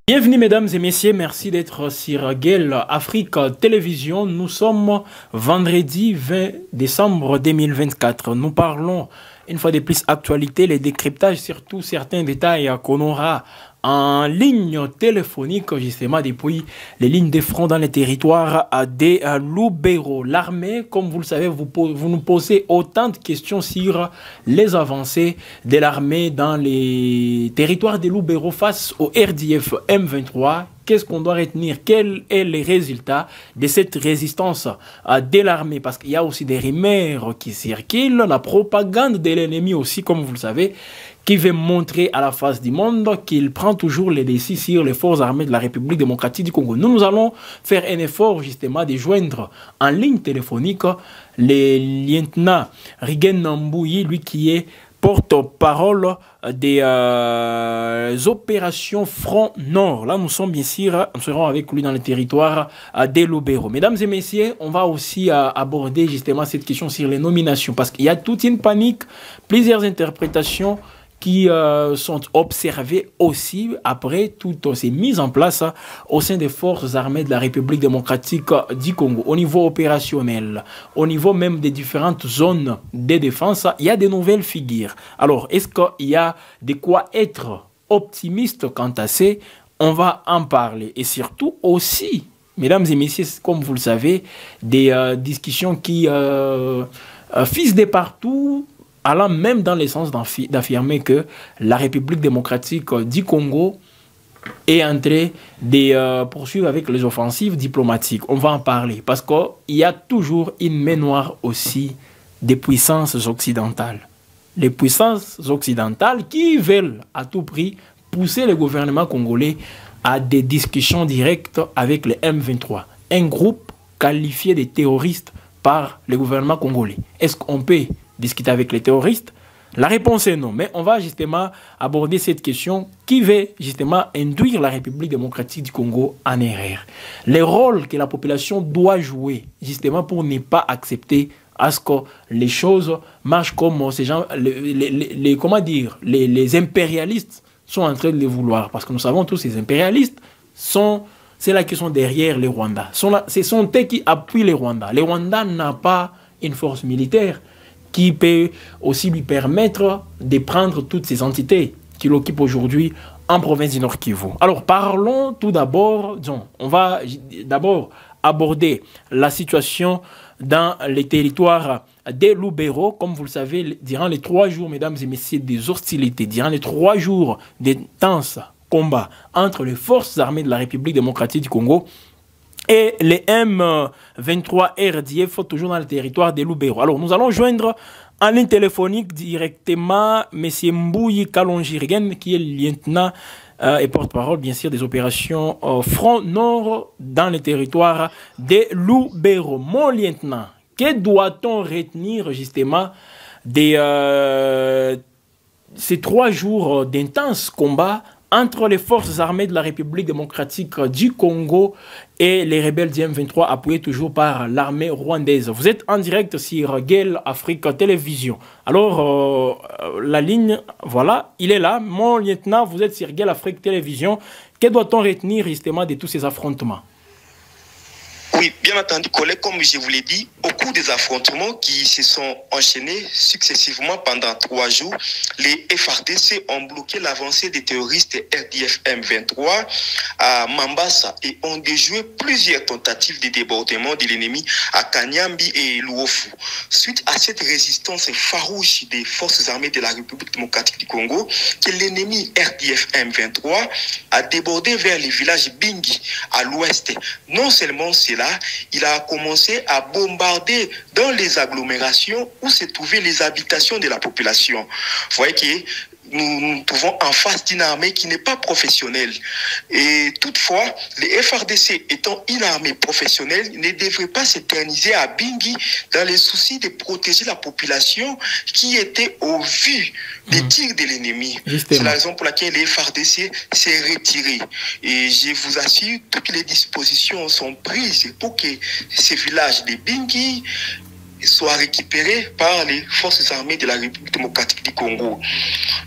Bienvenue mesdames et messieurs, merci d'être sur Gale Afrique Télévision. Nous sommes vendredi 20 décembre 2024. Nous parlons une fois de plus actualité, les décryptages, surtout certains détails qu'on aura en ligne téléphonique justement depuis les lignes de front dans les territoires des Lubero. L'armée, comme vous le savez, vous nous posez autant de questions sur les avancées de l'armée dans les territoires des Lubero face au RDF M23. Qu'est-ce qu'on doit retenir? Quels sont les résultats de cette résistance de l'armée? Parce qu'il y a aussi des rumeurs qui circulent, la propagande de l'ennemi aussi, comme vous le savez, qui veut montrer à la face du monde qu'il prend toujours les décis sur les forces armées de la République démocratique du Congo. Nous allons faire un effort justement de joindre en ligne téléphonique le lieutenant Rigen Nambouyi, lui qui est porte-parole des opérations Front Nord. Là, nous sommes bien sûr, nous serons avec lui dans le territoire des Lubero. Mesdames et messieurs, on va aussi aborder justement cette question sur les nominations parce qu'il y a toute une panique, plusieurs interprétations qui sont observés aussi après toutes ces mises en place au sein des forces armées de la République démocratique du Congo. Au niveau opérationnel, au niveau même des différentes zones de défense, il y a des nouvelles figures. Alors, est-ce qu'il y a de quoi être optimiste quant à ça? On va en parler. Et surtout aussi, mesdames et messieurs, comme vous le savez, des discussions qui fusent de partout, allant même dans le sens d'affirmer que la République démocratique du Congo est en train de poursuivre avec les offensives diplomatiques. On va en parler parce qu'il y a toujours une main noire aussi des puissances occidentales. Les puissances occidentales qui veulent à tout prix pousser le gouvernement congolais à des discussions directes avec le M23, un groupe qualifié de terroriste par le gouvernement congolais. Est-ce qu'on peut discuter avec les terroristes? La réponse est non. Mais on va justement aborder cette question qui veut justement induire la République démocratique du Congo en erreur. Les rôles que la population doit jouer justement pour ne pas accepter à ce que les choses marchent comme ces gens, comment dire, les impérialistes sont en train de les vouloir. Parce que nous savons tous ces impérialistes c'est là qui sont derrière les Rwandais. Ce sont eux qui appuient les Rwandais. Les Rwandais n'ont pas une force militaire qui peut aussi lui permettre de prendre toutes ces entités qu'il occupe aujourd'hui en province du Nord Kivu. Alors parlons tout d'abord, on va d'abord aborder la situation dans les territoires des Lubero. Comme vous le savez, durant les 3 jours, mesdames et messieurs, des hostilités, durant les 3 jours d'intenses combats entre les forces armées de la République démocratique du Congo et les M23 RDF toujours dans le territoire des Lubero. Alors, nous allons joindre en ligne téléphonique directement M. Mbouyi Kalonjirigen, qui est le lieutenant et porte-parole, bien sûr, des opérations Front Nord dans le territoire des Lubero. Mon lieutenant, que doit-on retenir justement de ces 3 jours d'intenses combats entre les forces armées de la République démocratique du Congo et les rebelles du M23 appuyés toujours par l'armée rwandaise? Vous êtes en direct sur Gale Afrique Télévision. Alors, la ligne, voilà, il est là. Mon lieutenant, vous êtes sur Gale Afrique Télévision. Que doit-on retenir justement de tous ces affrontements? Oui, bien entendu, collègues, comme je vous l'ai dit, au cours des affrontements qui se sont enchaînés successivement pendant 3 jours, les FARDC ont bloqué l'avancée des terroristes RDF M23 à Mambasa et ont déjoué plusieurs tentatives de débordement de l'ennemi à Kanyambi et Luofu. Suite à cette résistance farouche des forces armées de la République démocratique du Congo, que l'ennemi RDF M23 a débordé vers le village Bingi à l'ouest. Non seulement cela, il a commencé à bombarder dans les agglomérations où se trouvaient les habitations de la population. Vous voyez que nous nous trouvons en face d'une armée qui n'est pas professionnelle. Et toutefois, les FARDC étant une armée professionnelle ne devraient pas s'éterniser à Bingi dans les soucis de protéger la population qui était au vu des tirs de l'ennemi. C'est la raison pour laquelle les FARDC s'est retiré. Et je vous assure, toutes les dispositions sont prises pour que ces villages de Bingi soient récupérés par les forces armées de la République démocratique du Congo.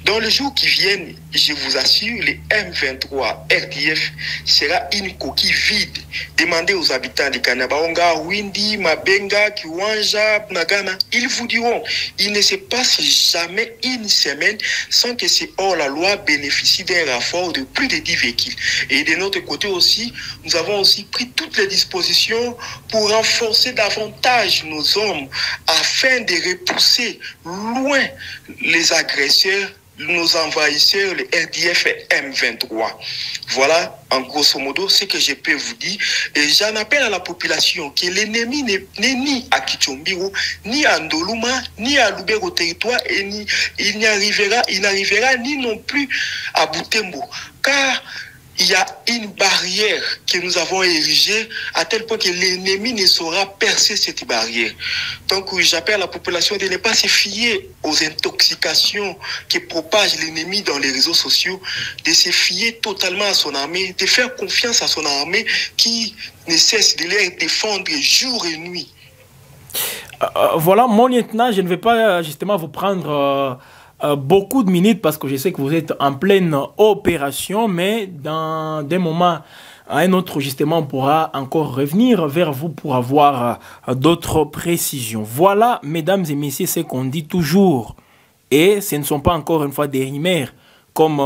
Dans les jours qui viennent, je vous assure, les M23 RDF sera une coquille vide. Demandez aux habitants de Kanabaonga, Windi, Mabenga, Kiwanja, Nagana, ils vous diront, il ne se passe jamais une semaine sans que ces hors-la-loi bénéficient d'un renfort de plus de 10 véhicules. Et de notre côté aussi, nous avons aussi pris toutes les dispositions pour renforcer davantage nos hommes afin de repousser loin les agresseurs, nos envahisseurs, les RDF et M23. Voilà, en grosso modo, ce que je peux vous dire. Et j'en appelle à la population que l'ennemi n'est ni à Kichombiro, ni à Ndoluma, ni à Lubero territoire, et il n'arrivera ni non plus à Butembo. Car il y a une barrière que nous avons érigée à tel point que l'ennemi ne saura percer cette barrière. Donc j'appelle la population de ne pas se fier aux intoxications que propage l'ennemi dans les réseaux sociaux, de se fier totalement à son armée, de faire confiance à son armée qui ne cesse de les défendre jour et nuit. Voilà, mon lieutenant, je ne vais pas justement vous prendre beaucoup de minutes parce que je sais que vous êtes en pleine opération, mais dans des moments à un autre, justement, on pourra encore revenir vers vous pour avoir d'autres précisions. Voilà, mesdames et messieurs, ce qu'on dit toujours. Et ce ne sont pas encore une fois des rumeurs, comme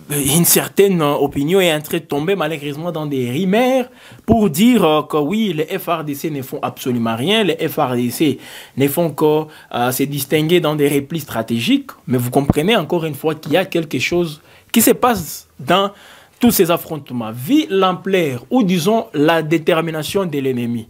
une certaine opinion est en train de tomber malheureusement dans des rumeurs pour dire que oui, les FARDC ne font absolument rien, les FARDC ne font que se distinguer dans des replis stratégiques, mais vous comprenez encore une fois qu'il y a quelque chose qui se passe dans tous ces affrontements. Vu l'ampleur ou disons la détermination de l'ennemi,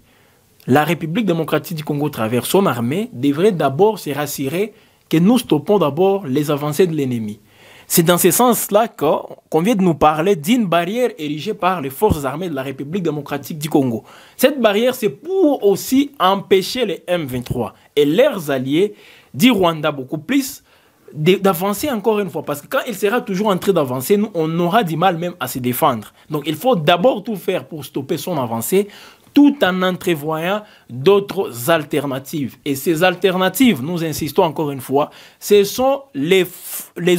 la République démocratique du Congo, à travers son armée, devrait d'abord se rassurer que nous stoppons d'abord les avancées de l'ennemi. C'est dans ce sens-là qu'on vient de nous parler d'une barrière érigée par les forces armées de la République démocratique du Congo. Cette barrière, c'est pour aussi empêcher les M23 et leurs alliés du Rwanda beaucoup plus d'avancer encore une fois. Parce que quand il sera toujours en train d'avancer, nous, on aura du mal même à se défendre. Donc il faut d'abord tout faire pour stopper son avancée, tout en entrevoyant d'autres alternatives. Et ces alternatives, nous insistons encore une fois, ce sont les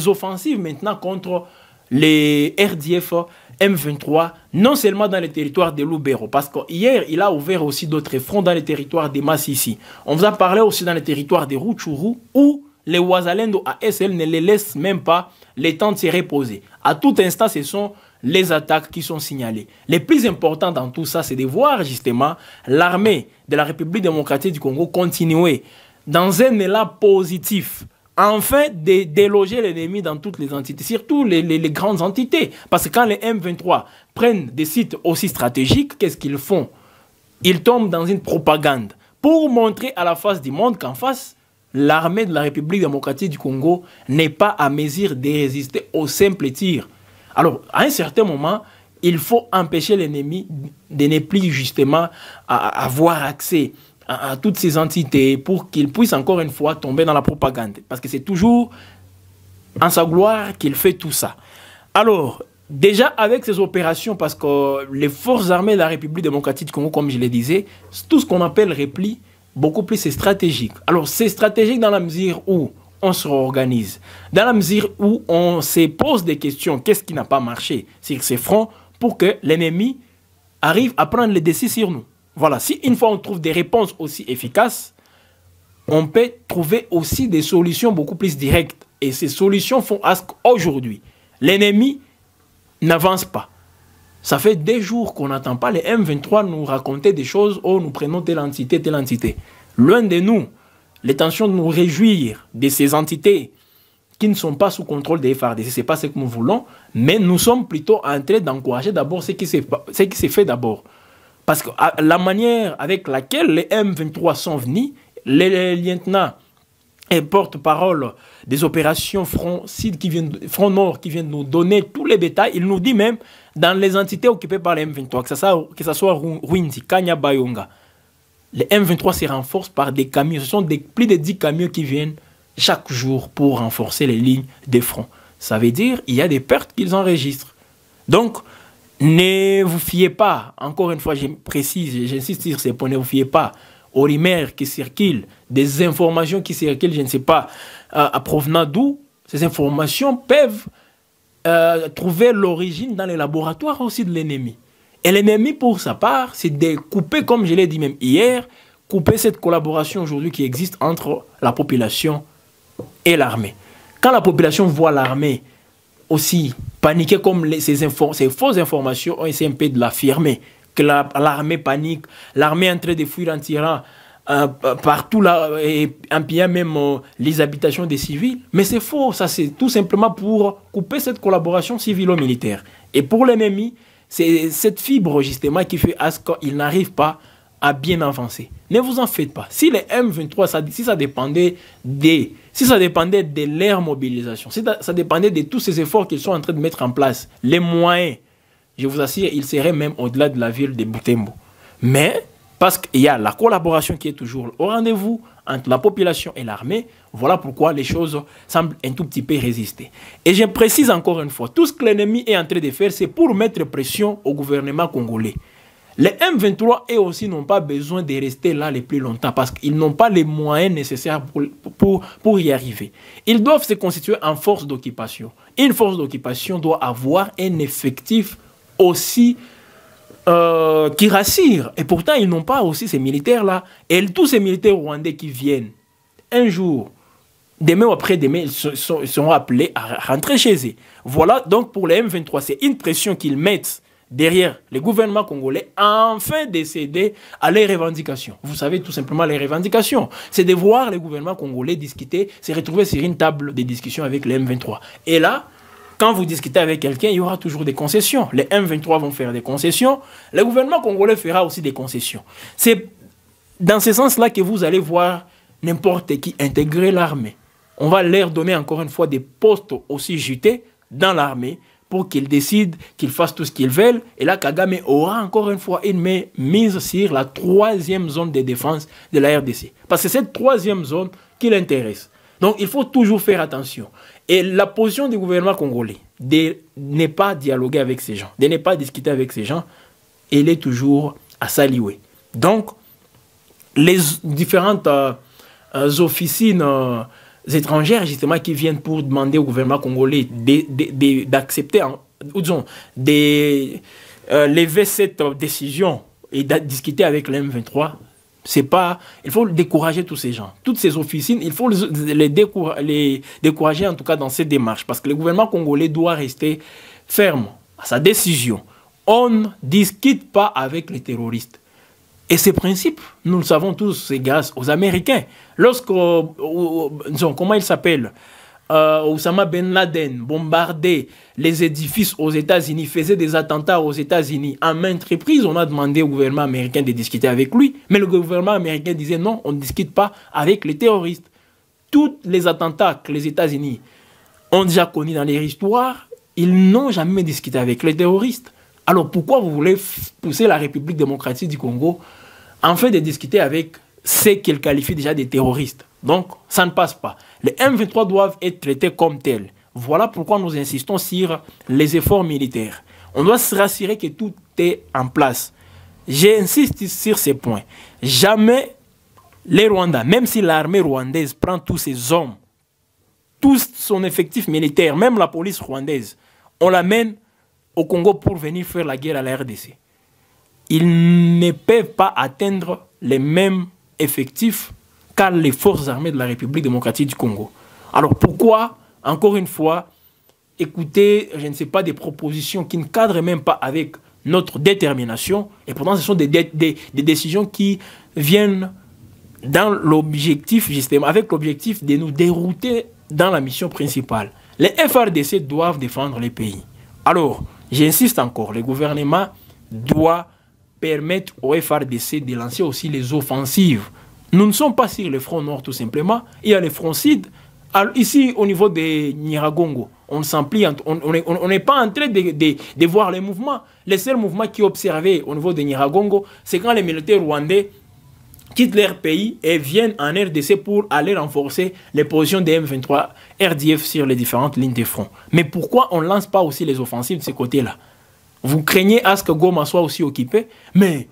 offensives maintenant contre les RDF M23, non seulement dans les territoires de Lubero, parce qu'hier, il a ouvert aussi d'autres fronts dans les territoires de Massissi. On vous a parlé aussi dans les territoires de Rutshuru, où les Ouazalendo à SL ne les laissent même pas le temps de se reposer. À tout instant, ce sont les attaques qui sont signalées. Le plus important dans tout ça, c'est de voir justement l'armée de la République démocratique du Congo continuer dans un élan positif, enfin de déloger l'ennemi dans toutes les entités, surtout les grandes entités. Parce que quand les M23 prennent des sites aussi stratégiques, qu'est-ce qu'ils font? Ils tombent dans une propagande pour montrer à la face du monde qu'en face, l'armée de la République démocratique du Congo n'est pas à mesure de résister au simple tir. Alors, à un certain moment, il faut empêcher l'ennemi de ne plus justement avoir accès à toutes ces entités pour qu'il puisse encore une fois tomber dans la propagande. Parce que c'est toujours en sa gloire qu'il fait tout ça. Alors, déjà avec ces opérations, parce que les forces armées de la République démocratique du Congo, comme je le disais, tout ce qu'on appelle repli, beaucoup plus c'est stratégique. Alors, c'est stratégique dans la mesure où on se réorganise, dans la mesure où on se pose des questions, qu'est-ce qui n'a pas marché sur ces fronts pour que l'ennemi arrive à prendre les décisions sur nous. Voilà, si une fois on trouve des réponses aussi efficaces, on peut trouver aussi des solutions beaucoup plus directes. Et ces solutions font à ce qu'aujourd'hui, l'ennemi n'avance pas. Ça fait des jours qu'on n'entend pas les M23 nous raconter des choses, oh nous prenons telle entité, telle entité. Loin de nous, l'intention de nous réjouir de ces entités qui ne sont pas sous contrôle des FARDC, ce n'est pas ce que nous voulons, mais nous sommes plutôt en train d'encourager d'abord ce qui s'est fait d'abord. Parce que la manière avec laquelle les M23 sont venus, les lieutenants et porte-parole des opérations Front Nord qui viennent nous donner tous les détails, il nous dit même dans les entités occupées par les M23, que ce soit Rwindi, Kanya, Bayonga, les M23 se renforcent par des camions. Ce sont plus de 10 camions qui viennent chaque jour pour renforcer les lignes de front. Ça veut dire qu'il y a des pertes qu'ils enregistrent. Donc, ne vous fiez pas, encore une fois, je précise, j'insiste sur ces points, ne vous fiez pas aux rumeurs qui circulent, des informations qui circulent, je ne sais pas, à provenant d'où. Ces informations peuvent trouver l'origine dans les laboratoires aussi de l'ennemi. Et l'ennemi, pour sa part, c'est de couper, comme je l'ai dit même hier, couper cette collaboration aujourd'hui qui existe entre la population et l'armée. Quand la population voit l'armée aussi paniquer comme ces fausses informations, on essaie un peu de l'affirmer, que l'armée panique, l'armée est en train de fuir en tirant partout là, et en pillant même les habitations des civils. Mais c'est faux, ça c'est tout simplement pour couper cette collaboration civilo-militaire. Et pour l'ennemi, c'est cette fibre justement qui fait à ce qu'il n'arrive pas à bien avancer. Ne vous en faites pas. Si les M23, si ça dépendait de leur mobilisation, si ça dépendait de tous ces efforts qu'ils sont en train de mettre en place, les moyens, je vous assure, ils seraient même au-delà de la ville de Butembo. Mais, parce qu'il y a la collaboration qui est toujours au rendez-vous entre la population et l'armée, voilà pourquoi les choses semblent un tout petit peu résister. Et je précise encore une fois, tout ce que l'ennemi est en train de faire, c'est pour mettre pression au gouvernement congolais. Les M23, eux aussi, n'ont pas besoin de rester là le plus longtemps parce qu'ils n'ont pas les moyens nécessaires pour y arriver. Ils doivent se constituer en force d'occupation. Une force d'occupation doit avoir un effectif aussi qui rassure. Et pourtant, ils n'ont pas aussi ces militaires-là. Et tous ces militaires rwandais qui viennent, un jour, demain ou après-demain, ils seront appelés à rentrer chez eux. Voilà, donc pour les M23, c'est une pression qu'ils mettent derrière le gouvernement congolais afin de céder à leurs revendications. Vous savez tout simplement les revendications. C'est de voir le gouvernement congolais discuter, se retrouver sur une table de discussion avec les M23. Et là, quand vous discutez avec quelqu'un, il y aura toujours des concessions. Les M23 vont faire des concessions. Le gouvernement congolais fera aussi des concessions. C'est dans ce sens-là que vous allez voir n'importe qui intégrer l'armée. On va leur donner encore une fois des postes aussi jutés dans l'armée pour qu'ils décident, qu'ils fassent tout ce qu'ils veulent. Et là, Kagame aura encore une fois une mise sur la troisième zone de défense de la RDC. Parce que c'est cette troisième zone qui l'intéresse. Donc, il faut toujours faire attention. Et la position du gouvernement congolais de ne pas dialoguer avec ces gens, de ne pas discuter avec ces gens, elle est toujours à saluer. Donc, les différentes officines étrangères, justement, qui viennent pour demander au gouvernement congolais d'accepter, ou disons, de lever cette décision et de discuter avec le M23, c'est pas, il faut décourager tous ces gens. Toutes ces officines, il faut les décourager en tout cas dans cette démarche. Parce que le gouvernement congolais doit rester ferme à sa décision. On ne discute pas avec les terroristes. Et ces principes, nous le savons tous, c'est grâce aux Américains. Lorsque, comment il s'appelle, Osama Ben Laden bombardait les édifices aux États-Unis, faisait des attentats aux États-Unis, à maintes reprises, on a demandé au gouvernement américain de discuter avec lui. Mais le gouvernement américain disait non, on ne discute pas avec les terroristes. Tous les attentats que les États-Unis ont déjà connus dans leur histoire, ils n'ont jamais discuté avec les terroristes. Alors pourquoi vous voulez pousser la République démocratique du Congo en fait de discuter avec ceux qu'ils qualifient déjà des terroristes? Donc, ça ne passe pas. Les M23 doivent être traités comme tels. Voilà pourquoi nous insistons sur les efforts militaires. On doit se rassurer que tout est en place. J'insiste sur ces points. Jamais les Rwandais, même si l'armée rwandaise prend tous ses hommes, tout son effectif militaire, même la police rwandaise, on l'amène au Congo pour venir faire la guerre à la RDC. ils ne peuvent pas atteindre les mêmes effectifs qu'à les forces armées de la République démocratique du Congo. Alors pourquoi, encore une fois, écouter, je ne sais pas, des propositions qui ne cadrent même pas avec notre détermination, et pourtant ce sont des décisions qui viennent dans l'objectif, justement, avec l'objectif de nous dérouter dans la mission principale. Les FRDC doivent défendre les pays. Alors, j'insiste encore, le gouvernement doit permettre aux FRDC de lancer aussi les offensives. Nous ne sommes pas sur le front nord tout simplement, il y a le front sud. Alors, ici, au niveau de Nyiragongo, on s'emplit, on n'est pas en train de voir les mouvements. Les seuls mouvements qui observaient au niveau de Nyiragongo, c'est quand les militaires rwandais quittent leur pays et viennent en RDC pour aller renforcer les positions des M23 RDF sur les différentes lignes de front. Mais pourquoi on ne lance pas aussi les offensives de ce côté-là? Vous craignez à ce que Goma soit aussi occupé, mais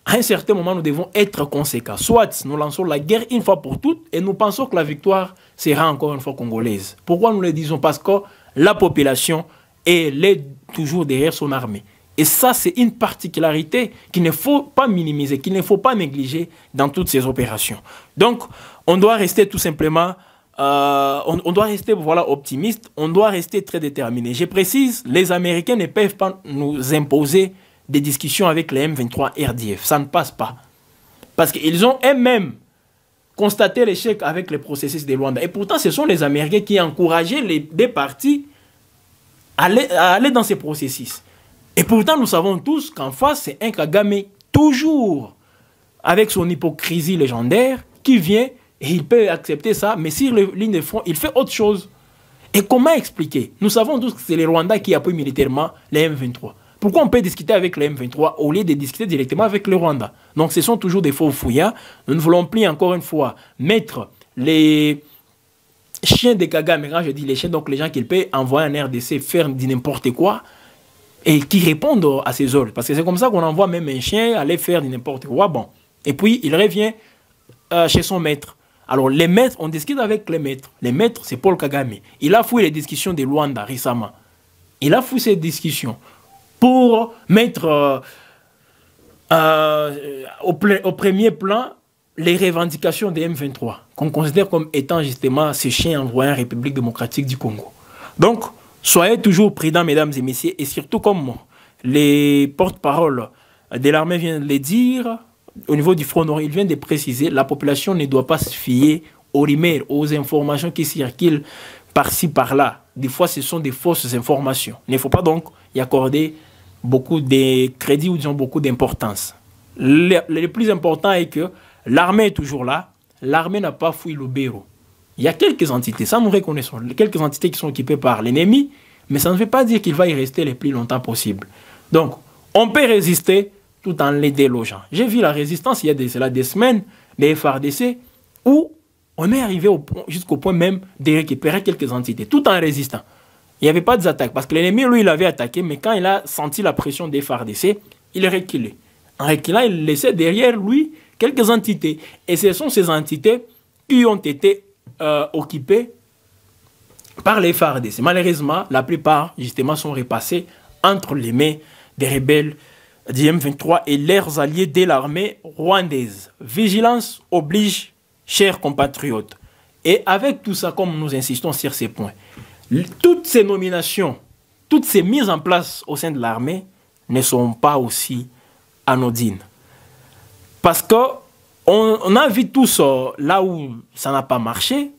à un certain moment, nous devons être conséquents. Soit nous lançons la guerre une fois pour toutes et nous pensons que la victoire sera encore une fois congolaise. Pourquoi nous le disons? Parce que la population est toujours derrière son armée. Et ça, c'est une particularité qu'il ne faut pas minimiser, qu'il ne faut pas négliger dans toutes ces opérations. Donc, on doit rester tout simplement, on doit rester voilà, optimiste, on doit rester très déterminé. Je précise, les Américains ne peuvent pas nous imposer des discussions avec les M23 RDF. Ça ne passe pas. Parce qu'ils ont eux-mêmes constaté l'échec avec le processus de Luanda. Et pourtant, ce sont les Américains qui ont encouragé les deux parties à aller dans ces processus. Et pourtant, nous savons tous qu'en face, c'est un Kagame toujours avec son hypocrisie légendaire qui vient et il peut accepter ça, mais sur les lignes de front, il fait autre chose. Et comment expliquer? Nous savons tous que c'est les Rwandais qui appuient militairement les M23. Pourquoi on peut discuter avec les M23 au lieu de discuter directement avec le Rwanda? Donc ce sont toujours des faux fouillards. Nous ne voulons plus encore une fois mettre les chiens de Kagame, quand je dis les chiens, donc les gens qui peuvent envoyer en RDC faire n'importe quoi, et qui répondent à ces ordres. Parce que c'est comme ça qu'on envoie même un chien aller faire n'importe quoi. Bon. Et puis, il revient chez son maître. Alors, les maîtres, on discute avec les maîtres. Les maîtres, c'est Paul Kagame. Il a fouillé les discussions de Luanda récemment. Il a fouillé ces discussions pour mettre au premier plan les revendications des M23, qu'on considère comme étant justement ces chiens envoyés en République démocratique du Congo. Donc, soyez toujours prudents, mesdames et messieurs, et surtout comme les porte-paroles de l'armée viennent de le dire, au niveau du Front Nord, ils viennent de préciser, la population ne doit pas se fier aux rumeurs, aux informations qui circulent par-ci, par-là. Des fois, ce sont des fausses informations. Il ne faut pas donc y accorder beaucoup de crédit ou disons beaucoup d'importance. Le plus important est que l'armée est toujours là. L'armée n'a pas fouillé Lubero. Il y a quelques entités, ça nous reconnaissons, quelques entités qui sont occupées par l'ennemi, mais ça ne veut pas dire qu'il va y rester le plus longtemps possible. Donc, on peut résister tout en les délogeant. J'ai vu la résistance il y a cela des semaines, des FRDC, où on est arrivé jusqu'au point même de récupérer quelques entités, tout en résistant. Il n'y avait pas d'attaque, parce que l'ennemi, lui, il avait attaqué, mais quand il a senti la pression des FRDC, il est reculé. En reculant, il laissait derrière lui quelques entités. Et ce sont ces entités qui ont été occupés par les FARDC. Malheureusement, la plupart, justement, sont repassés entre les mains des rebelles du M23 et leurs alliés de l'armée rwandaise. Vigilance oblige, chers compatriotes. Et avec tout ça, comme nous insistons sur ces points, toutes ces nominations, toutes ces mises en place au sein de l'armée ne sont pas aussi anodines. Parce que on a vu tous là où ça n'a pas marché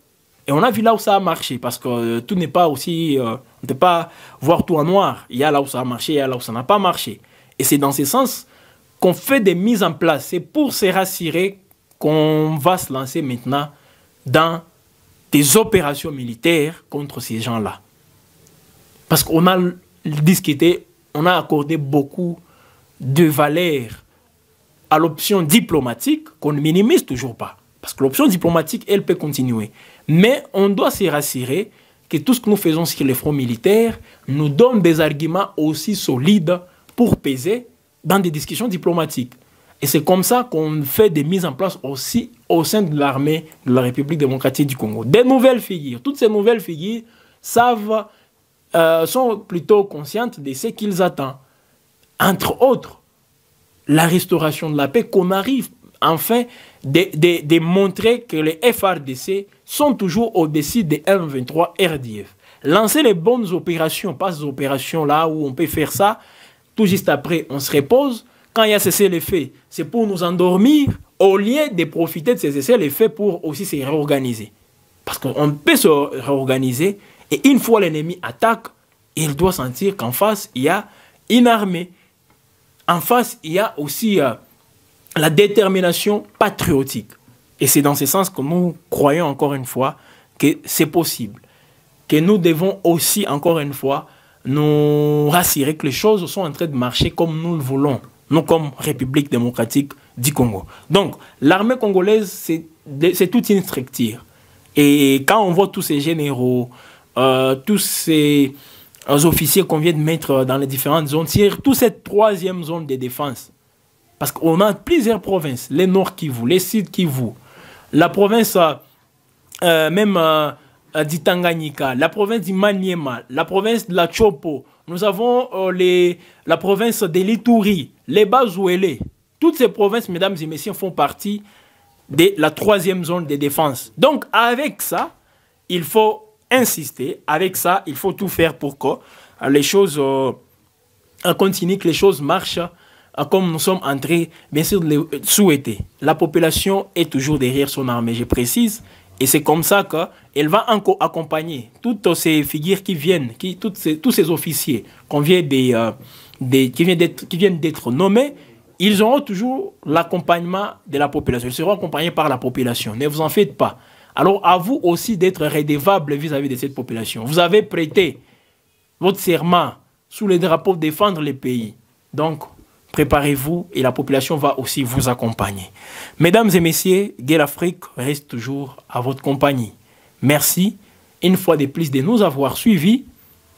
et on a vu là où ça a marché parce que tout n'est pas aussi... on ne peut pas voir tout en noir. Il y a là où ça a marché, il y a là où ça n'a pas marché. Et c'est dans ce sens qu'on fait des mises en place. C'est pour se rassurer qu'on va se lancer maintenant dans des opérations militaires contre ces gens-là. Parce qu'on a discuté, on a accordé beaucoup de valeur à l'option diplomatique qu'on ne minimise toujours pas. Parce que l'option diplomatique, elle peut continuer. Mais on doit se rassurer que tout ce que nous faisons sur les fronts militaires nous donne des arguments aussi solides pour peser dans des discussions diplomatiques. Et c'est comme ça qu'on fait des mises en place aussi au sein de l'armée de la République démocratique du Congo. Des nouvelles figures. Toutes ces nouvelles figures sont plutôt conscientes de ce qu'ils attendent. Entre autres, la restauration de la paix, qu'on arrive enfin de montrer que les FARDC sont toujours au-dessus des M23 RDF. Lancer les bonnes opérations, pas ces opérations là où on peut faire ça, tout juste après on se repose. Quand il y a cessé les faits, c'est pour nous endormir au lieu de profiter de ces cessez-les-feux pour aussi se réorganiser. Parce qu'on peut se réorganiser et une fois l'ennemi attaque, il doit sentir qu'en face, il y a une armée. En face, il y a aussi la détermination patriotique. Et c'est dans ce sens que nous croyons encore une fois que c'est possible. Que nous devons aussi encore une fois nous rassurer que les choses sont en train de marcher comme nous le voulons. Nous comme République démocratique du Congo. Donc, l'armée congolaise, c'est toute une structure. Et quand on voit tous ces généraux, tous ces officiers qu'on vient de mettre dans les différentes zones, c'est toute cette troisième zone de défense. Parce qu'on a plusieurs provinces, les Nord Kivu, les Sud Kivu, la province même du Tanganyika, la province du Maniema, la province de la Chopo, nous avons la province de l'Ituri, les Bazouélé. Toutes ces provinces, mesdames et messieurs, font partie de la troisième zone de défense. Donc, avec ça, il faut insister. Avec ça, il faut tout faire pour que les choses continuent, que les choses marchent comme nous sommes en train, bien sûr, de le souhaiter. La population est toujours derrière son armée, je précise. Et c'est comme ça qu'elle va accompagner toutes ces figures qui viennent, tous ces officiers qui viennent d'être nommés. Ils auront toujours l'accompagnement de la population. Ils seront accompagnés par la population. Ne vous en faites pas. Alors, à vous aussi d'être redevable vis-à-vis de cette population. Vous avez prêté votre serment sous les drapeaux de défendre le pays. Donc, préparez-vous et la population va aussi vous accompagner. Mesdames et messieurs, Guerre Afrique reste toujours à votre compagnie. Merci une fois de plus de nous avoir suivis.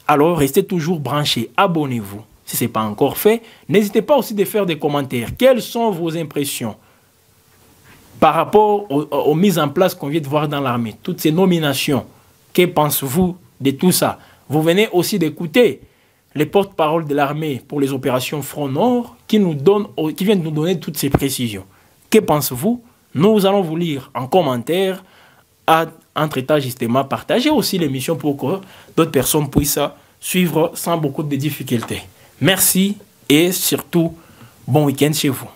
Alors, restez toujours branchés. Abonnez-vous. Si ce n'est pas encore fait, n'hésitez pas aussi de faire des commentaires. Quelles sont vos impressions par rapport aux mises en place qu'on vient de voir dans l'armée? Toutes ces nominations, que pensez-vous de tout ça? Vous venez aussi d'écouter les porte-parole de l'armée pour les opérations Front Nord qui viennent nous donner toutes ces précisions. Que pensez-vous? Nous allons vous lire en commentaire. Entre-temps, justement, partagez aussi l'émission pour que d'autres personnes puissent suivre sans beaucoup de difficultés. Merci et surtout, bon week-end chez vous.